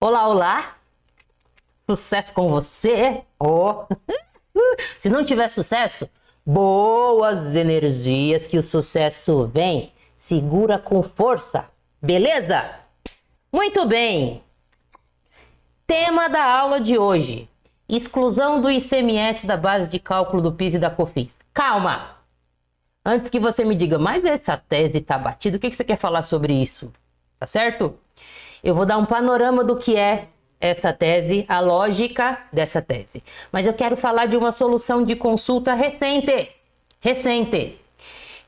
Olá, olá! Sucesso com você! Oh. Se não tiver sucesso, boas energias que o sucesso vem. Segura com força, beleza? Muito bem! Tema da aula de hoje: exclusão do ICMS da base de cálculo do PIS e da COFINS. Calma! Antes que você me diga, mas essa tese tá batida, o que você quer falar sobre isso? Tá certo? Eu vou dar um panorama do que é essa tese, a lógica dessa tese. Mas eu quero falar de uma solução de consulta recente,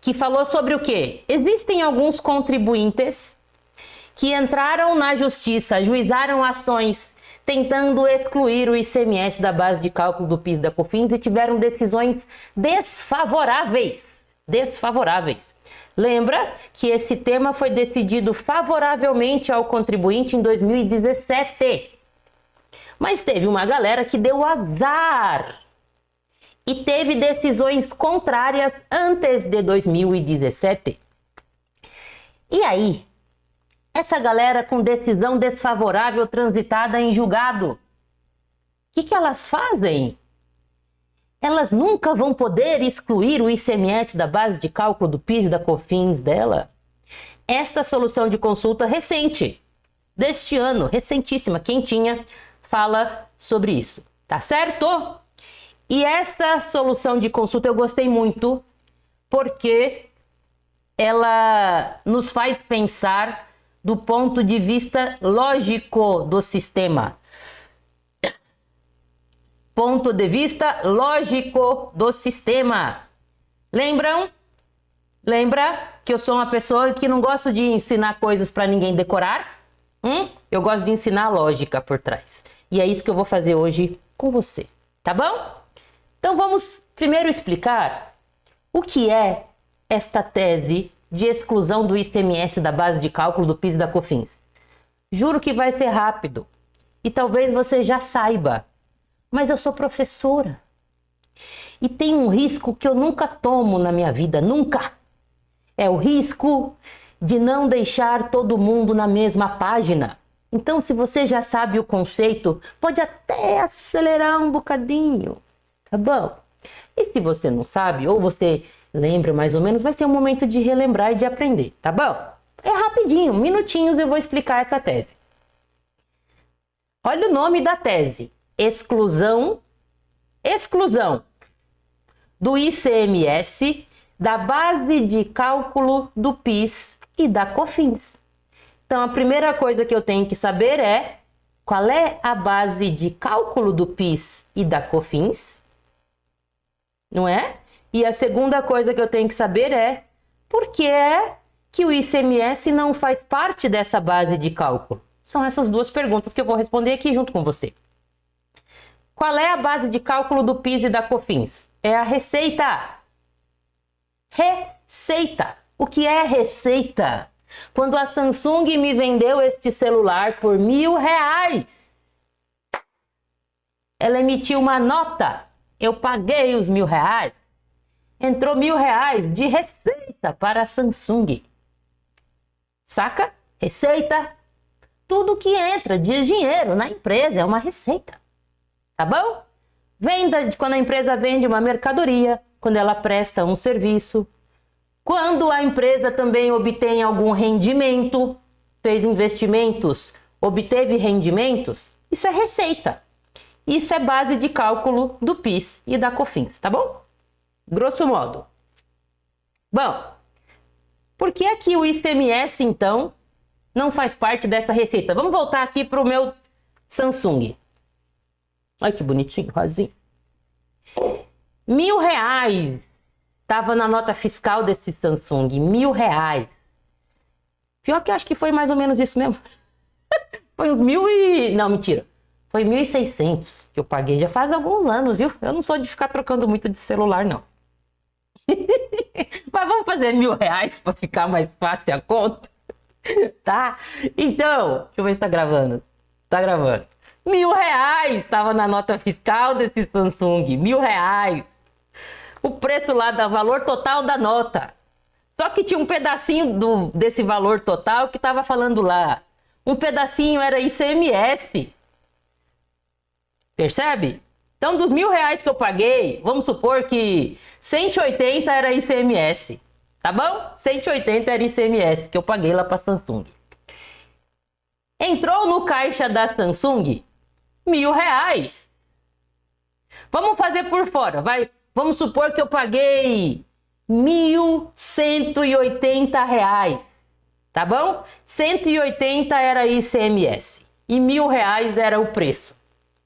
que falou sobre o quê? Existem alguns contribuintes que entraram na justiça, ajuizaram ações tentando excluir o ICMS da base de cálculo do PIS e da COFINS e tiveram decisões desfavoráveis. Lembra que esse tema foi decidido favoravelmente ao contribuinte em 2017. Mas teve uma galera que deu azar e teve decisões contrárias antes de 2017. E aí, essa galera com decisão desfavorável transitada em julgado, o que elas fazem? Elas nunca vão poder excluir o ICMS da base de cálculo do PIS e da COFINS dela? Esta solução de consulta recente, deste ano, recentíssima, quentinha, fala sobre isso, tá certo? E esta solução de consulta eu gostei muito, porque ela nos faz pensar do ponto de vista lógico do sistema. Ponto de vista lógico do sistema. Lembra que eu sou uma pessoa que não gosto de ensinar coisas para ninguém decorar? Eu gosto de ensinar lógica por trás. E é isso que eu vou fazer hoje com você, tá bom? Então vamos primeiro explicar o que é esta tese de exclusão do ICMS da base de cálculo do PIS e da COFINS. Juro que vai ser rápido e talvez você já saiba. Mas eu sou professora e tem um risco que eu nunca tomo na minha vida, nunca. É o risco de não deixar todo mundo na mesma página. Então, se você já sabe o conceito, pode até acelerar um bocadinho, tá bom? E se você não sabe, ou você lembra mais ou menos, vai ser um momento de relembrar e de aprender, tá bom? É rapidinho, minutinhos eu vou explicar essa tese. Olha o nome da tese. Exclusão do ICMS da base de cálculo do PIS e da COFINS. Então, a primeira coisa que eu tenho que saber é qual é a base de cálculo do PIS e da COFINS, não é? E a segunda coisa que eu tenho que saber é por que é que o ICMS não faz parte dessa base de cálculo. São essas duas perguntas que eu vou responder aqui junto com você. Qual é a base de cálculo do PIS e da COFINS? É a receita. Receita. O que é receita? Quando a Samsung me vendeu este celular por R$1.000, ela emitiu uma nota. Eu paguei os R$1.000. Entrou R$1.000 de receita para a Samsung. Saca? Receita. Tudo que entra de dinheiro na empresa é uma receita. Tá bom? Venda, quando a empresa vende uma mercadoria, quando ela presta um serviço, quando a empresa também obtém algum rendimento, fez investimentos, obteve rendimentos, isso é receita. Isso é base de cálculo do PIS e da COFINS, tá bom? Grosso modo. Bom, por que é que o ICMS, então, não faz parte dessa receita? Vamos voltar aqui para o meu Samsung. Olha que bonitinho, rosinho. R$1.000 estava na nota fiscal desse Samsung. R$1.000. Pior que eu acho que foi mais ou menos isso mesmo. Foi uns Não, mentira. Foi 1.600 que eu paguei. Já faz alguns anos, viu? Eu não sou de ficar trocando muito de celular, não. Mas vamos fazer R$1.000 para ficar mais fácil a conta. Tá? Então, deixa eu ver se tá gravando. Tá gravando. R$1.000 estava na nota fiscal desse Samsung. R$1.000. O preço lá dá valor total da nota. Só que tinha um pedacinho desse valor total que estava falando lá um pedacinho era ICMS. Percebe? Então, dos R$ 1.000 que eu paguei, vamos supor que 180 era ICMS, tá bom? 180 era ICMS que eu paguei lá para a Samsung. Entrou no caixa da Samsung R$ 1.000. Vamos fazer por fora, vai. Vamos supor que eu paguei R$ 1.180, tá bom? 180 era ICMS e R$ 1.000 era o preço,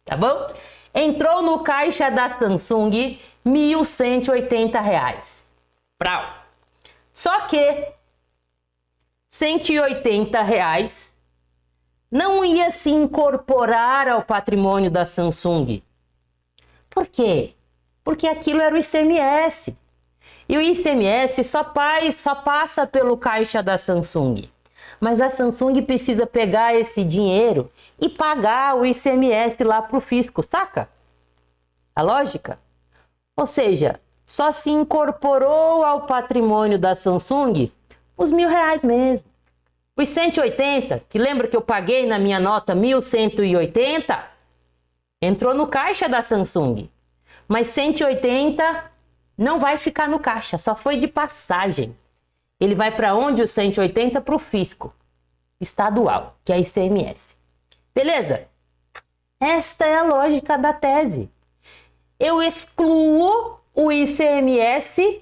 tá bom? Entrou no caixa da Samsung R$ 1.180. Prau. Só que R$ 180 não ia se incorporar ao patrimônio da Samsung. Por quê? Porque aquilo era o ICMS. E o ICMS só passa pelo caixa da Samsung. Mas a Samsung precisa pegar esse dinheiro e pagar o ICMS lá para o fisco, saca? A lógica? Ou seja, só se incorporou ao patrimônio da Samsung os R$ 1.000 mesmo. Os 180, que lembra que eu paguei na minha nota 1.180, entrou no caixa da Samsung. Mas 180 não vai ficar no caixa, só foi de passagem. Ele vai para onde os 180? Para o fisco estadual, que é ICMS. Beleza? Esta é a lógica da tese. Eu excluo o ICMS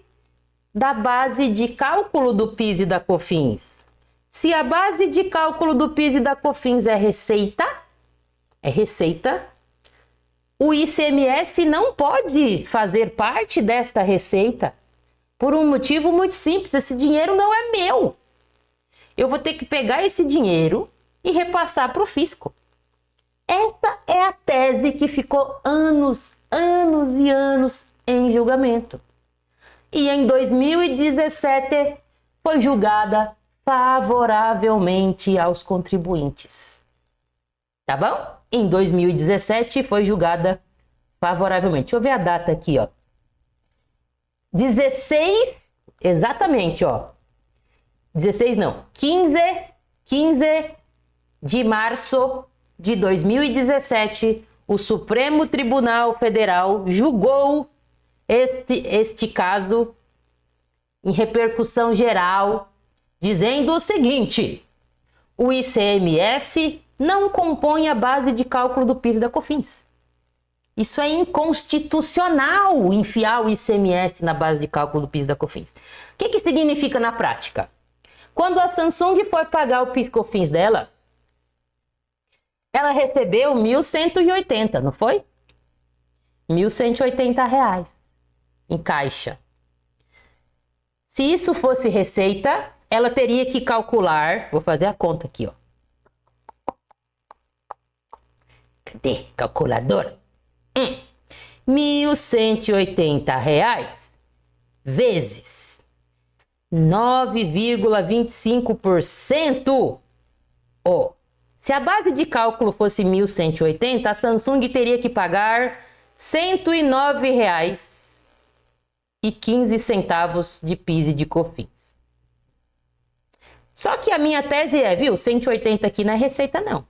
da base de cálculo do PIS e da COFINS. Se a base de cálculo do PIS e da COFINS é receita, o ICMS não pode fazer parte desta receita por um motivo muito simples: esse dinheiro não é meu. Eu vou ter que pegar esse dinheiro e repassar para o fisco. Essa é a tese que ficou anos e anos em julgamento. E em 2017 foi julgada favoravelmente aos contribuintes. Tá bom? Em 2017 foi julgada favoravelmente. Deixa eu ver a data aqui, ó. 16, exatamente, ó. 16 não, 15 de março de 2017, o Supremo Tribunal Federal julgou este caso em repercussão geral, dizendo o seguinte: o ICMS não compõe a base de cálculo do PIS e da COFINS. Isso é inconstitucional, enfiar o ICMS na base de cálculo do PIS e da COFINS. O que significa na prática? Quando a Samsung foi pagar o PIS e COFINS dela, ela recebeu 1.180, não foi? R$ 1.180 em caixa. Se isso fosse receita, ela teria que calcular, vou fazer a conta aqui, ó. Cadê? Calculadora. R$ 1.180 vezes 9,25%. Ó, se a base de cálculo fosse 1.180, a Samsung teria que pagar R$ 109,15 de PIS e de COFINS. Só que a minha tese é, viu, 180 aqui não é receita não.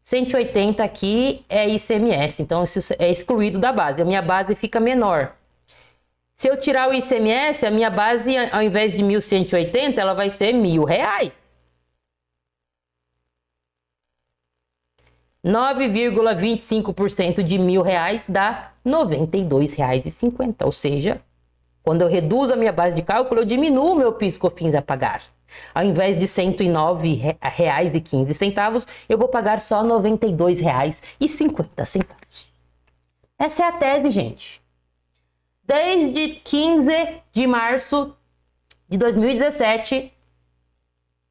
180 aqui é ICMS, então isso é excluído da base. A minha base fica menor. Se eu tirar o ICMS, a minha base, ao invés de 1.180, ela vai ser R$ 1.000. 9,25% de R$ 1.000 dá R$ 92,50. Ou seja, quando eu reduzo a minha base de cálculo, eu diminuo o meu PIS e COFINS a pagar. Ao invés de R$ 109,15, eu vou pagar só R$ 92,50. Essa é a tese, gente. Desde 15 de março de 2017,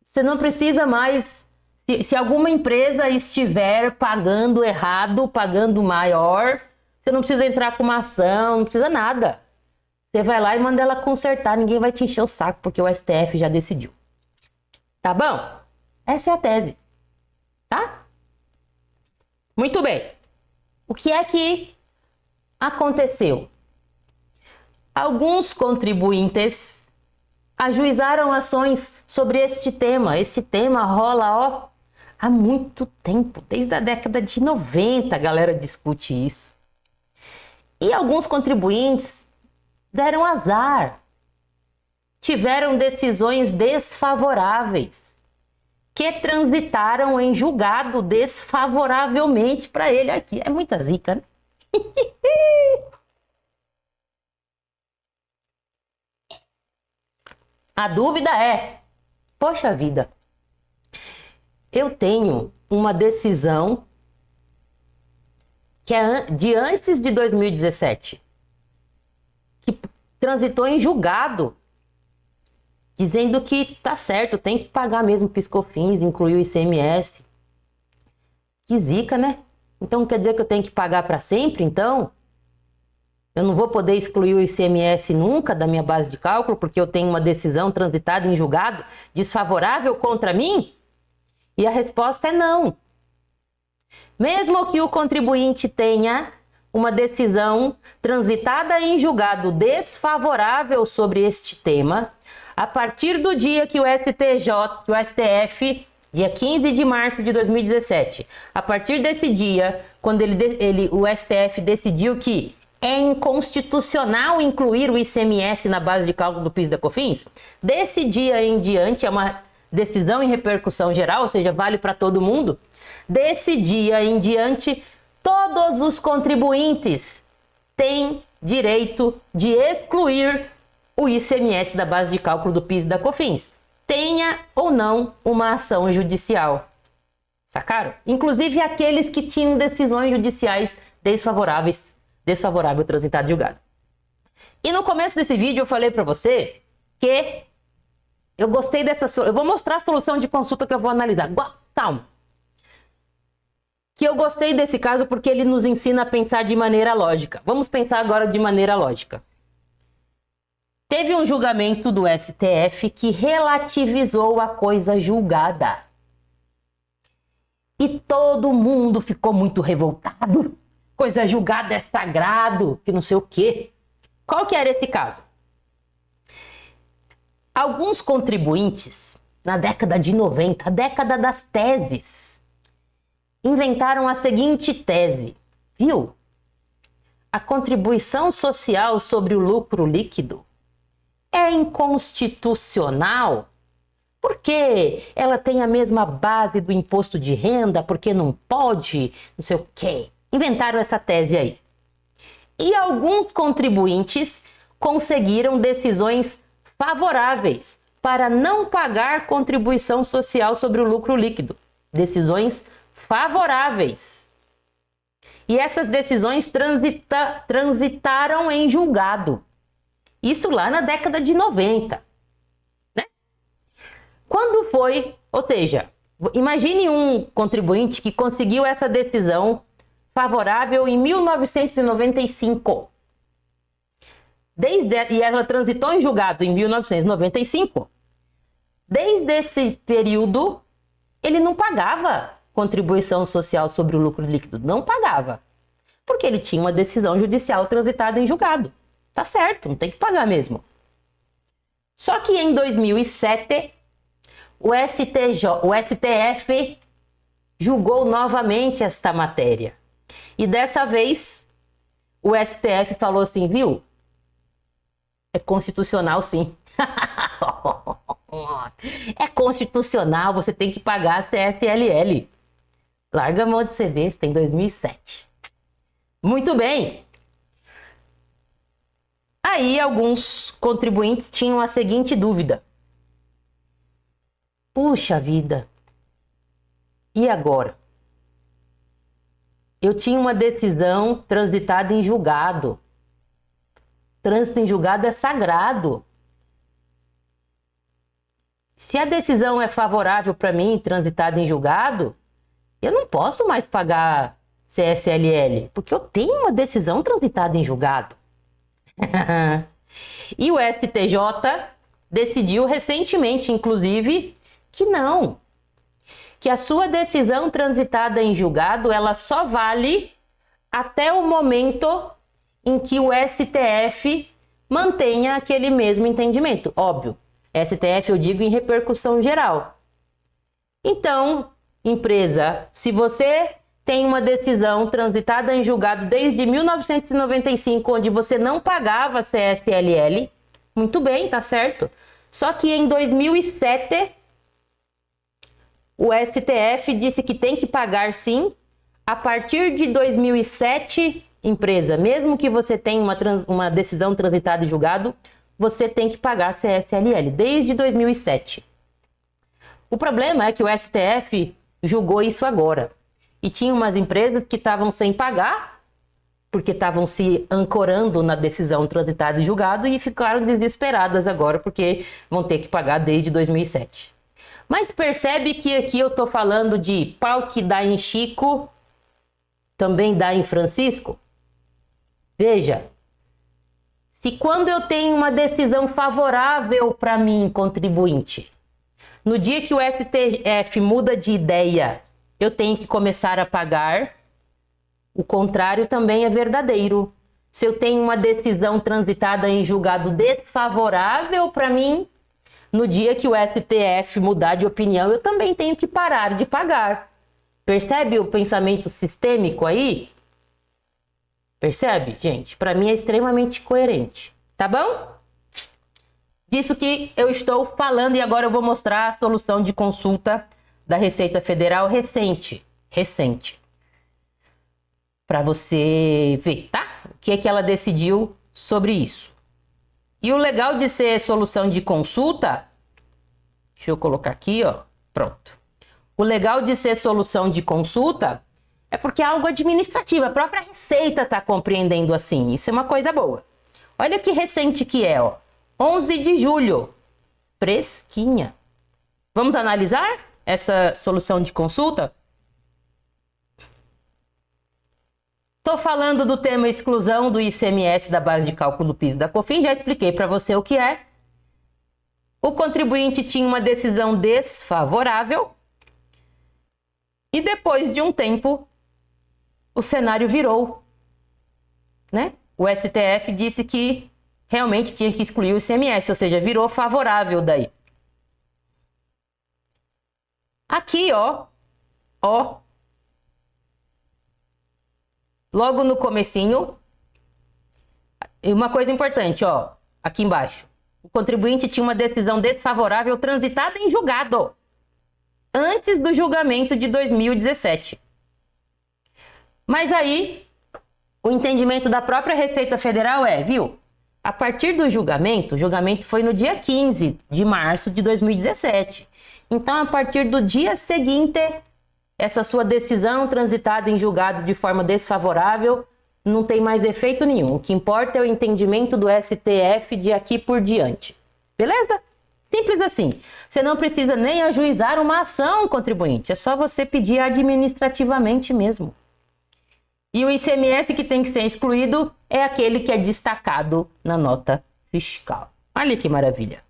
você não precisa mais, se alguma empresa estiver pagando errado, pagando maior, você não precisa entrar com uma ação, não precisa nada. Você vai lá e manda ela consertar, ninguém vai te encher o saco, porque o STF já decidiu. Tá bom? Essa é a tese. Tá? Muito bem. O que é que aconteceu? Alguns contribuintes ajuizaram ações sobre este tema. Esse tema rola, ó, Há muito tempo, desde a década de 90, a galera discute isso. E alguns contribuintes deram azar, tiveram decisões desfavoráveis, que transitaram em julgado desfavoravelmente para ele aqui. É muita zica, né? A dúvida é, poxa vida, eu tenho uma decisão que é de antes de 2017, que transitou em julgado, dizendo que tá certo, tem que pagar mesmo PiscoFins, incluir o ICMS. Que zica, né? Então quer dizer que eu tenho que pagar para sempre, então? Eu não vou poder excluir o ICMS nunca da minha base de cálculo, porque eu tenho uma decisão transitada em julgado desfavorável contra mim? E a resposta é não. Mesmo que o contribuinte tenha uma decisão transitada em julgado desfavorável sobre este tema, a partir do dia que o STF, dia 15 de março de 2017, a partir desse dia, quando o STF decidiu que é inconstitucional incluir o ICMS na base de cálculo do PIS e da COFINS, desse dia em diante, é uma decisão em repercussão geral, ou seja, vale para todo mundo, desse dia em diante, todos os contribuintes têm direito de excluir o ICMS da base de cálculo do PIS e da COFINS, tenha ou não uma ação judicial. Sacaram? Inclusive aqueles que tinham decisões judiciais desfavorável transitado e julgado. E no começo desse vídeo eu falei para você que eu gostei dessa solução. Eu vou mostrar a solução de consulta que eu vou analisar. Calma. Que eu gostei desse caso porque ele nos ensina a pensar de maneira lógica. Vamos pensar agora de maneira lógica. Teve um julgamento do STF que relativizou a coisa julgada. E todo mundo ficou muito revoltado. Coisa julgada é sagrado, que não sei o quê. Qual que era esse caso? Alguns contribuintes, na década de 90, a década das teses, inventaram a seguinte tese, viu? A contribuição social sobre o lucro líquido é inconstitucional porque ela tem a mesma base do imposto de renda, porque não pode, não sei o quê. Inventaram essa tese aí. E alguns contribuintes conseguiram decisões favoráveis para não pagar contribuição social sobre o lucro líquido. Decisões favoráveis. E essas decisões transitaram em julgado. Isso lá na década de 90. Né? Quando foi, ou seja, imagine um contribuinte que conseguiu essa decisão favorável em 1995. E ela transitou em julgado em 1995. Desde esse período, ele não pagava contribuição social sobre o lucro líquido. Não pagava. Porque ele tinha uma decisão judicial transitada em julgado. Tá certo, não tem que pagar mesmo. Só que em 2007, o STF julgou novamente esta matéria. E dessa vez, o STF falou assim, viu? É constitucional, sim. É constitucional, você tem que pagar a CSLL. Larga a mão de ser besta, em 2007. Muito bem. Aí, alguns contribuintes tinham a seguinte dúvida. Puxa vida. E agora? Eu tinha uma decisão transitada em julgado. Trânsito em julgado é sagrado. Se a decisão é favorável para mim, transitada em julgado, eu não posso mais pagar CSLL, porque eu tenho uma decisão transitada em julgado. E o STJ decidiu recentemente, inclusive, que não. Que a sua decisão transitada em julgado, ela só vale até o momento em que o STF mantenha aquele mesmo entendimento. Óbvio, STF eu digo em repercussão geral. Então, empresa, se você tem uma decisão transitada em julgado desde 1995, onde você não pagava CSLL, muito bem, tá certo. Só que em 2007, o STF disse que tem que pagar sim. A partir de 2007, empresa, mesmo que você tenha uma decisão transitada em julgado, você tem que pagar CSLL, desde 2007. O problema é que o STF julgou isso agora. E tinha umas empresas que estavam sem pagar, porque estavam se ancorando na decisão transitada em julgado e ficaram desesperadas agora, porque vão ter que pagar desde 2007. Mas percebe que aqui eu estou falando de pau que dá em Chico, também dá em Francisco? Veja, se quando eu tenho uma decisão favorável para mim, contribuinte, no dia que o STF muda de ideia, eu tenho que começar a pagar, o contrário também é verdadeiro. Se eu tenho uma decisão transitada em julgado desfavorável para mim, no dia que o STF mudar de opinião, eu também tenho que parar de pagar. Percebe o pensamento sistêmico aí? Percebe, gente? Para mim é extremamente coerente, tá bom? Disso que eu estou falando e agora eu vou mostrar a solução de consulta da Receita Federal recente. Para você ver, tá? O que é que ela decidiu sobre isso. E o legal de ser solução de consulta, deixa eu colocar aqui, ó, pronto. O legal de ser solução de consulta é porque é algo administrativo, a própria Receita está compreendendo assim, isso é uma coisa boa. Olha que recente que é, ó, 11 de julho, fresquinha. Vamos analisar essa solução de consulta? Estou falando do tema exclusão do ICMS da base de cálculo do PIS e da COFINS, já expliquei para você o que é. O contribuinte tinha uma decisão desfavorável e depois de um tempo o cenário virou, né? O STF disse que realmente tinha que excluir o ICMS, ou seja, virou favorável daí. Aqui, ó, logo no comecinho, e uma coisa importante, ó, aqui embaixo. O contribuinte tinha uma decisão desfavorável transitada em julgado, antes do julgamento de 2017. Mas aí, o entendimento da própria Receita Federal é, viu? A partir do julgamento, o julgamento foi no dia 15 de março de 2017. Então, a partir do dia seguinte, essa sua decisão transitada em julgado de forma desfavorável não tem mais efeito nenhum. O que importa é o entendimento do STF de aqui por diante. Beleza? Simples assim. Você não precisa nem ajuizar uma ação, contribuinte. É só você pedir administrativamente mesmo. E o ICMS que tem que ser excluído é aquele que é destacado na nota fiscal. Olha que maravilha.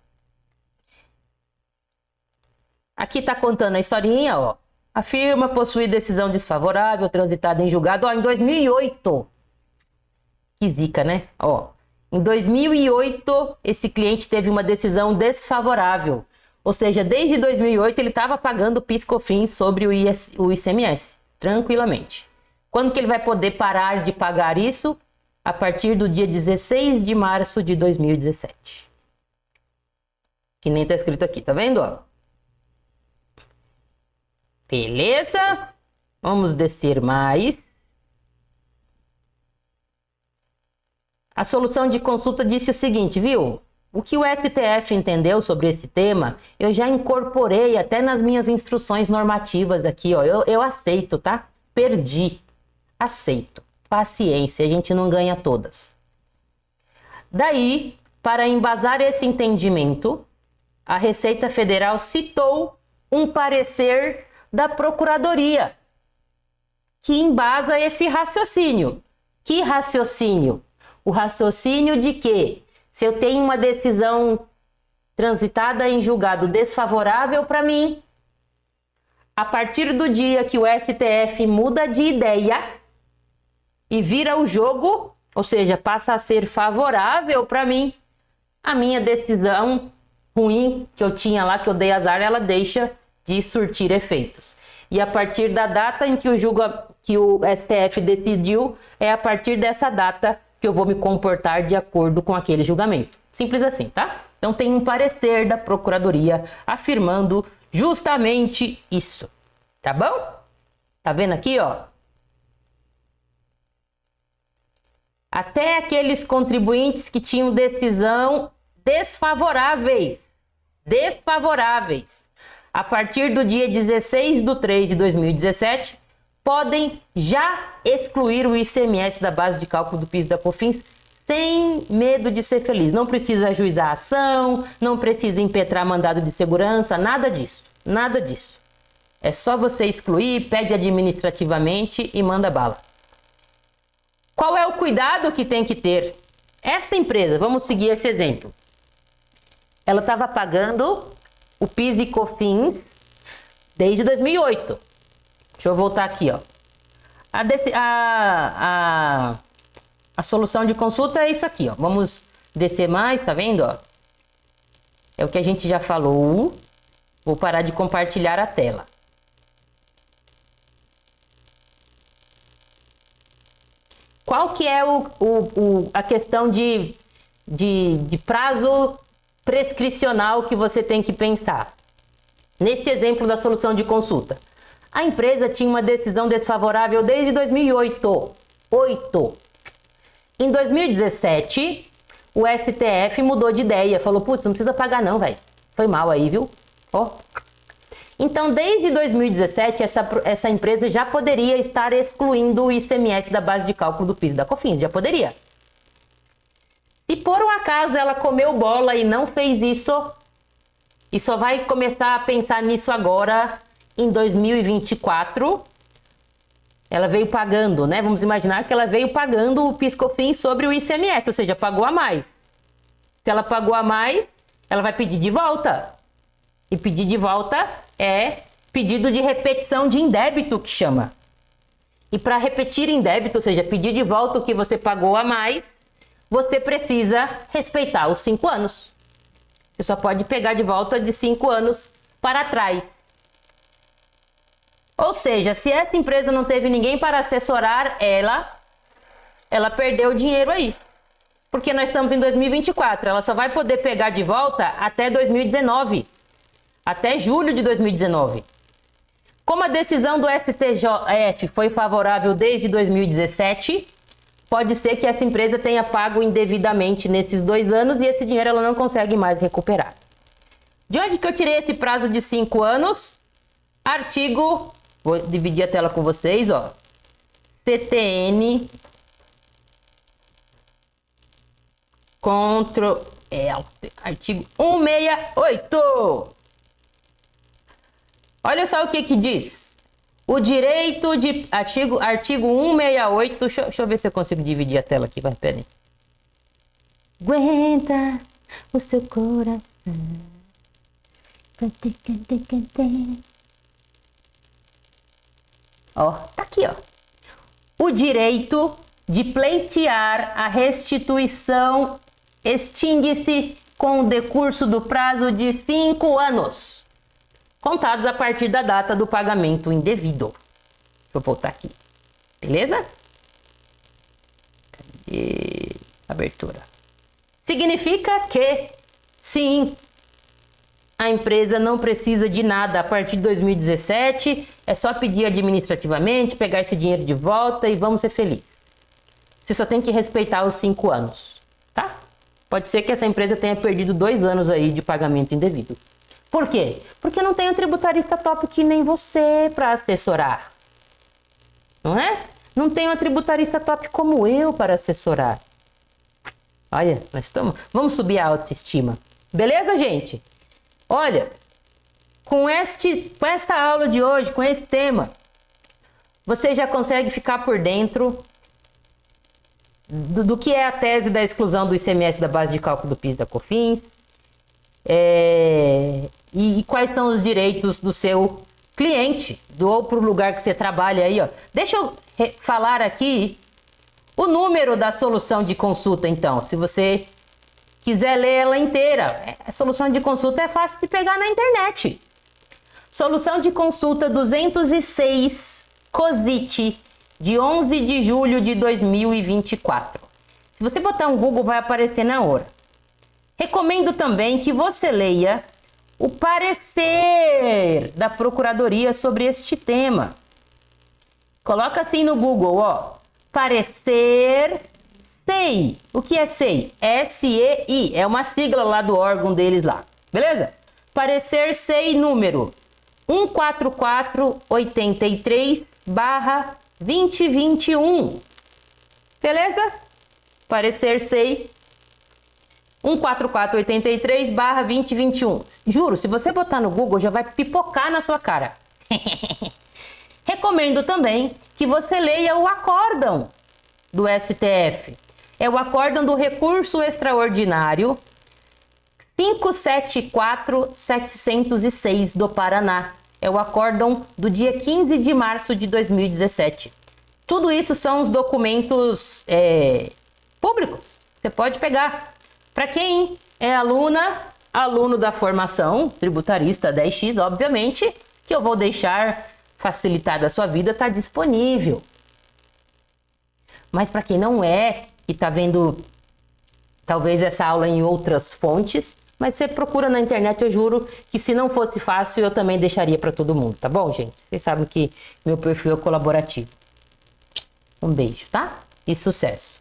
Aqui está contando a historinha, ó. A firma possui decisão desfavorável transitada em julgado, ó, em 2008. Que zica, né? Ó, em 2008, esse cliente teve uma decisão desfavorável. Ou seja, desde 2008 ele estava pagando PIS/COFINS sobre o ICMS, tranquilamente. Quando que ele vai poder parar de pagar isso? A partir do dia 16 de março de 2017. Que nem está escrito aqui, tá vendo? Ó? Beleza? Vamos descer mais. A solução de consulta disse o seguinte, viu? O que o STF entendeu sobre esse tema, eu já incorporei até nas minhas instruções normativas aqui, ó. Eu aceito, tá? Perdi. Aceito. Paciência, a gente não ganha todas. Daí, para embasar esse entendimento, a Receita Federal citou um parecer da Procuradoria, que embasa esse raciocínio. Que raciocínio? O raciocínio de que, se eu tenho uma decisão transitada em julgado desfavorável para mim, a partir do dia que o STF muda de ideia e vira o jogo, ou seja, passa a ser favorável para mim, a minha decisão ruim que eu tinha lá, que eu dei azar, ela deixa de surtir efeitos. E a partir da data em que o STF decidiu, é a partir dessa data que eu vou me comportar de acordo com aquele julgamento. Simples assim, tá? Então tem um parecer da Procuradoria afirmando justamente isso, tá bom? Tá vendo aqui, ó? Até aqueles contribuintes que tinham decisão desfavoráveis, a partir do dia 16/3/2017, podem já excluir o ICMS da base de cálculo do PIS e da COFINS sem medo de ser feliz. Não precisa ajuizar a ação, não precisa impetrar mandado de segurança, nada disso, nada disso. É só você excluir, pede administrativamente e manda bala. Qual é o cuidado que tem que ter? Essa empresa, vamos seguir esse exemplo. Ela estava pagando o PIS e COFINS desde 2008. Deixa eu voltar aqui, ó. A solução de consulta é isso aqui, ó. Vamos descer mais, tá vendo, ó? É o que a gente já falou. Vou parar de compartilhar a tela. Qual que é a questão de prazo prescricional que você tem que pensar? Neste exemplo da solução de consulta. A empresa tinha uma decisão desfavorável desde 2008. Em 2017, o STF mudou de ideia. Falou, putz, não precisa pagar não, velho. Foi mal aí, viu? Ó. Então, desde 2017, essa empresa já poderia estar excluindo o ICMS da base de cálculo do PIS e da COFINS. Já poderia. Se por um acaso ela comeu bola e não fez isso, e só vai começar a pensar nisso agora, em 2024, ela veio pagando, né? Vamos imaginar que ela veio pagando o PIS/COFINS sobre o ICMS, ou seja, pagou a mais. Se ela pagou a mais, ela vai pedir de volta. E pedir de volta é pedido de repetição de indébito, que chama. E para repetir indébito, ou seja, pedir de volta o que você pagou a mais, você precisa respeitar os 5 anos. Você só pode pegar de volta de 5 anos para trás. Ou seja, se essa empresa não teve ninguém para assessorar ela perdeu o dinheiro aí. Porque nós estamos em 2024, ela só vai poder pegar de volta até 2019. Até julho de 2019. Como a decisão do STJF foi favorável desde 2017, pode ser que essa empresa tenha pago indevidamente nesses 2 anos e esse dinheiro ela não consegue mais recuperar. De onde que eu tirei esse prazo de 5 anos? Artigo, vou dividir a tela com vocês, ó. CTN Ctrl L, artigo 168. Olha só o que diz. O direito de... Artigo 168. Deixa eu ver se eu consigo dividir a tela aqui. Vai, pera aí. Aguenta o seu coração. Ó, tá aqui, ó. O direito de pleitear a restituição extingue-se com o decurso do prazo de 5 anos. Contados a partir da data do pagamento indevido. Deixa eu voltar aqui. Beleza? Cadê? Abertura. Significa que, sim, a empresa não precisa de nada a partir de 2017. É só pedir administrativamente, pegar esse dinheiro de volta e vamos ser felizes. Você só tem que respeitar os 5 anos, tá? Pode ser que essa empresa tenha perdido 2 anos aí de pagamento indevido. Por quê? Porque não tem um tributarista top que nem você para assessorar. Não é? Não tem um tributarista top como eu para assessorar. Olha, nós estamos... Vamos subir a autoestima. Beleza, gente? Olha, com esta aula de hoje, com esse tema, você já consegue ficar por dentro do que é a tese da exclusão do ICMS da base de cálculo do PIS e da COFINS. E quais são os direitos do seu cliente, ou para o lugar que você trabalha aí, ó. Deixa eu falar aqui o número da solução de consulta, então, se você quiser ler ela inteira. A solução de consulta é fácil de pegar na internet. Solução de consulta 206 COSIT, de 11 de julho de 2024. Se você botar um Google, vai aparecer na hora. Recomendo também que você leia o parecer da Procuradoria sobre este tema. Coloca assim no Google, ó. Parecer SEI. O que é SEI? S-E-I. É uma sigla lá do órgão deles lá. Beleza? Parecer SEI número 14483/2021. Beleza? Parecer SEI 14483/2021. Juro, se você botar no Google, já vai pipocar na sua cara. Recomendo também que você leia o acórdão do STF. É o acórdão do recurso extraordinário 574706 do Paraná. É o acórdão do dia 15 de março de 2017. Tudo isso são os documentos públicos. Você pode pegar. Para quem é aluno da formação tributarista 10X, obviamente, que eu vou deixar facilitada a sua vida, está disponível. Mas para quem não é, e está vendo talvez essa aula em outras fontes, mas você procura na internet, eu juro que se não fosse fácil, eu também deixaria para todo mundo, tá bom, gente? Vocês sabem que meu perfil é colaborativo. Um beijo, tá? E sucesso!